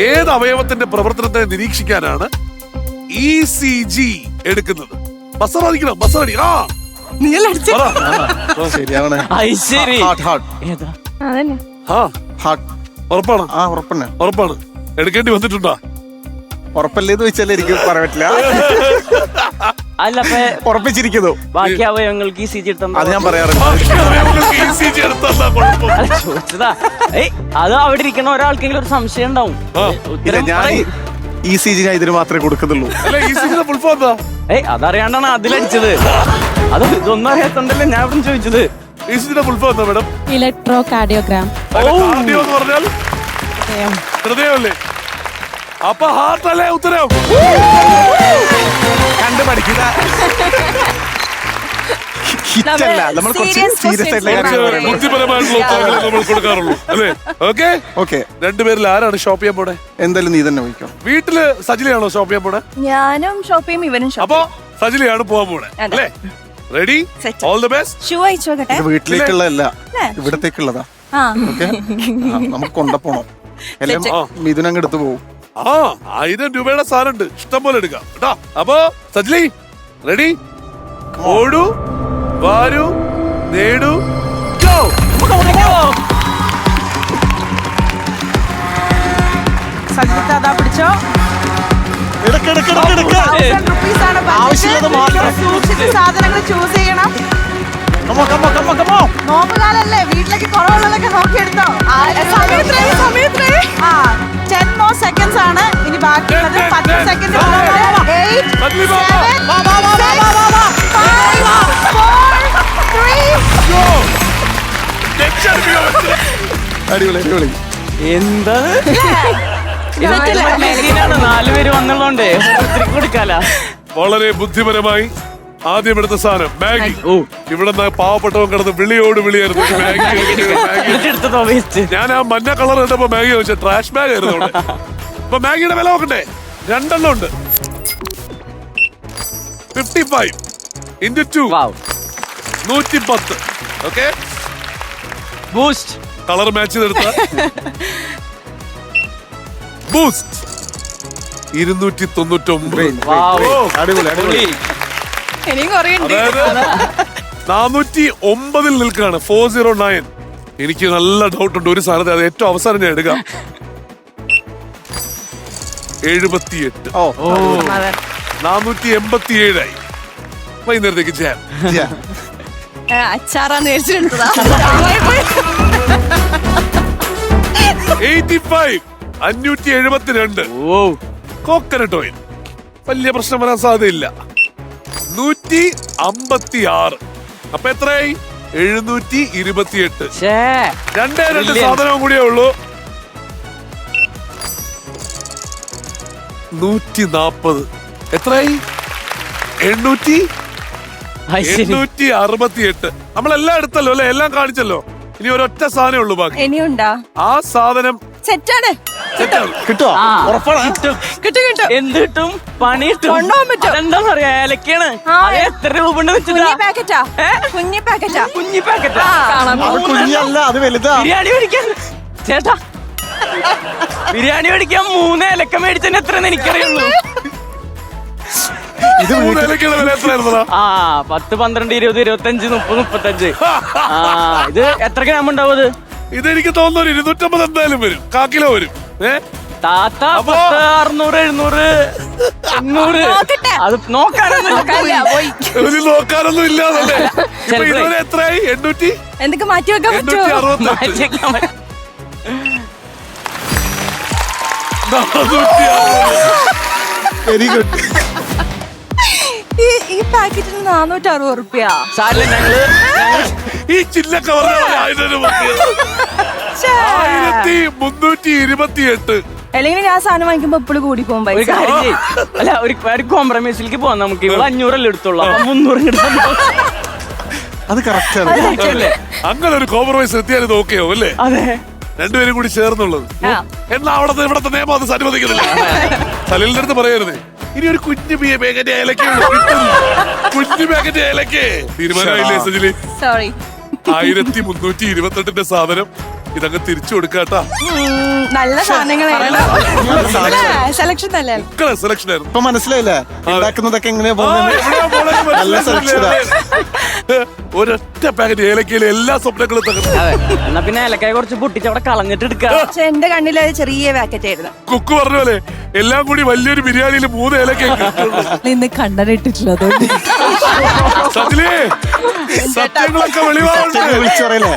ഏത് അവയവത്തിന്റെ പ്രവർത്തനത്തെ നിരീക്ഷിക്കാനാണ് ECG എടുക്കുന്നത്? ബസറടിക്കണം, ബസറടി. ആ ശരിയാണ്. ഉറപ്പാണ്? ഉറപ്പന്നെ. ഉറപ്പാണ്. എടുക്കേണ്ടി വന്നിട്ടുണ്ടോ? ഉറപ്പല്ലേന്ന് വെച്ചാൽ എനിക്ക് പറയാൻ പറ്റില്ല. അല്ല ഉറപ്പിച്ചിരിക്കുന്നു. ബാക്കി അവയവങ്ങൾക്ക് ECG എടുത്താൽ അത് ഞാൻ പറയാറുണ്ട്. ചോദിച്ചതാ. അത് അവിടെ ഇരിക്കുന്ന ഒരാൾക്കെങ്കിലും ഒരു സംശയം ഉണ്ടാവും. ഞാൻ ECG ഇതിന് മാത്രമേ കൊടുക്കുന്നുള്ളൂ. അതറിയാണ്ടാണ് അതിലടിച്ചത്. അത് ഇതൊന്നും അറിയാത്തോണ്ടല്ലേ ഞാൻ ഇവിടെ ചോദിച്ചത്. Madam electro cardiogram. കാർഡിയോ എന്ന് പറഞ്ഞാൽ ഹൃദയമല്ലേ? അപ്പൊ ഹാർട്ട് അല്ലേ ഉത്തരം? കണ്ടുപഠിക്കുക. നമ്മൾ കുറച്ച് സീരിയസ് ആയിട്ടുള്ള ബുദ്ധിപരമായിട്ടുള്ള ഉത്തരങ്ങളെ നമ്മൾ കൊടുക്കാറുള്ളൂ അല്ലേ? ഓക്കെ. രണ്ടുപേരിൽ ആരാണ് ഷോപ്പ് ചെയ്യാൻ പോണേ? എന്തായാലും നീ തന്നെ പോയിക്കോ. വീട്ടില് സജിലയാണോ ഷോപ്പ് ചെയ്യാൻ പോണേ? ഞാനും ഷോപ്പ് ചെയ്യും, ഇവനും ഷോപ്പ്. അപ്പൊ സജിലയാണ് പോവാൻ പോണേ അല്ലേ? Ready? All the best. Shoe അയച്ചോട്ടെ. വീട്ടിലേക്കുള്ളതല്ല, ഇവിടത്തേക്കുള്ളതാ. ഓക്കെ, നമുക്ക് കൊണ്ടപ്പോണം. എല്ലാം മിഥുനങ്ങ് എടുത്തു പോകും. 1000 രൂപയുടെ സാധനം ഉണ്ട്, ഇഷ്ടം പോലെ എടുക്കാം കേട്ടോ. അപ്പൊ സജ്ലി റെഡി? ഓടൂ, വാരൂ, നേടൂ, ഗോ. പിടിച്ചോ. സാധനങ്ങൾ ചൂസ് ചെയ്യണം. നോമ്പുകാലല്ലേ, വീട്ടിലേക്ക് കുറവുള്ളതൊക്കെ നോക്കിയെടുത്തോ. 10 more seconds ആണ് ഇനി ബാക്കിയുള്ളത്. 10 സെക്കൻഡ്. 8 7 6 5 4 3 അടിപൊളി അടിപൊളി. എന്താ 4 പേര് വന്നുള്ളോണ്ടേ കൊടുക്കാല. വളരെ ബുദ്ധിപരമായി ആദ്യം എടുത്ത സാധനം മാഗി. ഇവിടെ പാവപ്പെട്ടവൻ കിടന്ന് വിളിയോട് വിളിയായിരുന്നു. ഞാൻ ആ മഞ്ഞ കളർ കണ്ടപ്പോ മാഗി വെച്ച ട്രാഷ് ബാഗ് ആയിരുന്നു അവിടെ. അപ്പൊ മാഗിയുടെ വില നോക്കണ്ടേ? 2 എണ്ണം ഉണ്ട്. 55 into 2 110. Okay, boost colour match ചെയ്തെടുത്ത ബൂസ്റ്റ് 299. അടിപൊളി അടിപൊളി. അതായത് 409 നിൽക്കാണ്. 409. എനിക്ക് നല്ല ഡൗട്ട് ഉണ്ട് ഒരു സാധനത്തെ, അത് ഏറ്റവും അവസാനം ഞാൻ എടുക്കാം. 78. 487 ആയി. വൈകുന്നേരത്തേക്ക് ചെയ്യാം. അച്ചാറാന്ന് മേടിച്ചെടുത്തതാ. 85 572. കോക്കനട്ട് ഓയിൽ വലിയ പ്രശ്നം വരാൻ സാധ്യതയില്ല. 156. അപ്പൊ എത്രയായി? 728. 2 സാധനവും കൂടിയേ ഉള്ളൂ. 140. എത്രയായി? 868. നമ്മളെല്ലാം എടുത്തല്ലോ അല്ലെ? എല്ലാം കാണിച്ചല്ലോ. ഇനി ഒരൊറ്റ സാധനമേ ഉള്ളൂ ബാക്കി. ഇനിയുണ്ടാ? ആ സാധനം സെറ്റാണ്. കിട്ടോ? ഉറപ്പാണ്. എന്ത് കിട്ടും? പണി കിട്ടും. എന്താന്ന് പറയാ, ഏലക്കാണ്. എത്ര രൂപ കുഞ്ഞി പാക്കറ്റാ. കുഞ്ഞല്ല, അത് വലുതാ. ബിരിയാണി മേടിക്കാൻ ചേട്ടാ, ബിരിയാണി മേടിക്കാൻ 3 ഏലക്ക മേടിച്ചതിന് എത്രയെന്ന് എനിക്കറിയുള്ളൂ. ഇത് 3 ഏലക്കയുടെ വില എത്രയായിരുന്നോ? 10 12 20 25 30 35. ഇത് എത്ര ഗ്രാം ഉണ്ടാവും? ഇതെനിക്ക് തോന്നുന്നു 250 എന്തായാലും വരും. 1 കിലോ വരും. താത്ത 600 700 800. അത് നോക്കാനൊന്നും ഇല്ലാതല്ലേ? ഇപ്പൊ ഇതുവരെ എത്രയായി? 800. എന്തൊക്കെ മാറ്റി വെക്കാൻ പറ്റുമോ? 860. Very good. ഈ പാക്കറ്റിന് 460 റുപ്യ. ഈ ചില്ലൊക്കെ 1328. അല്ലെങ്കിൽ ഞാൻ സാധനം വാങ്ങിക്കുമ്പോ എപ്പോഴും കൂടി പോകുമ്പോ അല്ല, ഒരു കോംപ്രമൈസിലേക്ക് പോവാം. നമുക്ക് 500 എടുത്തുള്ളൂ, 300. അത് കറക്റ്റ് ആണ്. അങ്ങനെ ഒരു കോംപ്രമൈസ് എത്തിയാലും ഓക്കെയോ അല്ലേ? അതെ, രണ്ടുപേരും കൂടി ചേർന്നുള്ളത്. എന്നാ അവിടത്തെ ഇവിടത്തെ നിയമം അത് അനുവദിക്കുന്നില്ല. സലീലിന്റെ അടുത്ത് പറയരുത്. ഇനി ഒരു കുഞ്ഞു പാക്കറ്റ് ഏലക്കേ കുഞ്ഞു പാക്കറ്റ് ഏലക്കേ. തീരുമാനമായില്ലേ സജിലി? സോറി. 1328 സാധനം ഇതങ്ങ് തിരിച്ചു കൊടുക്കാട്ടാ. നല്ല സാധനങ്ങളായിരുന്നു. സെലക്ഷൻ നല്ല സെലക്ഷൻ ആയിരുന്നു. ഇപ്പൊ മനസ്സിലായില്ലേ ഉണ്ടാക്കുന്നതൊക്കെ എങ്ങനെയാ ആ, പോകുന്നത്? എവിടെയാ മോളെ ഇത് നല്ല മനസ്സിലായില്ലേ? സെലക്ഷനാ. ഒരൊറ്റ പാക്കറ്റ് ഏലക്കയിലെ എല്ലാ സ്വപ്നങ്ങളും തകർന്നു. അതെ എന്നാ പിന്നെ ഏലക്കായ കുറച്ച് പൊട്ടിച്ച് അവിടെ കളഞ്ഞിട്ട് എടുക്കാം. പക്ഷെ എന്റെ കണ്ണിൽ അത് ചെറിയ പാക്കറ്റ് ആയിരുന്നു. കുക്ക് പറഞ്ഞ പോലെ എല്ലാം കൂടി വലിയൊരു ബിരിയാണിയിൽ 3 ഏലക്ക ഇന്ന് കണ്ണനിട്ടിട്ടില്ല അതുകൊണ്ട് സത്യങ്ങളൊക്കെ വെളിവാറുണ്ട്. വിളിച്ചു പറയല്ലേ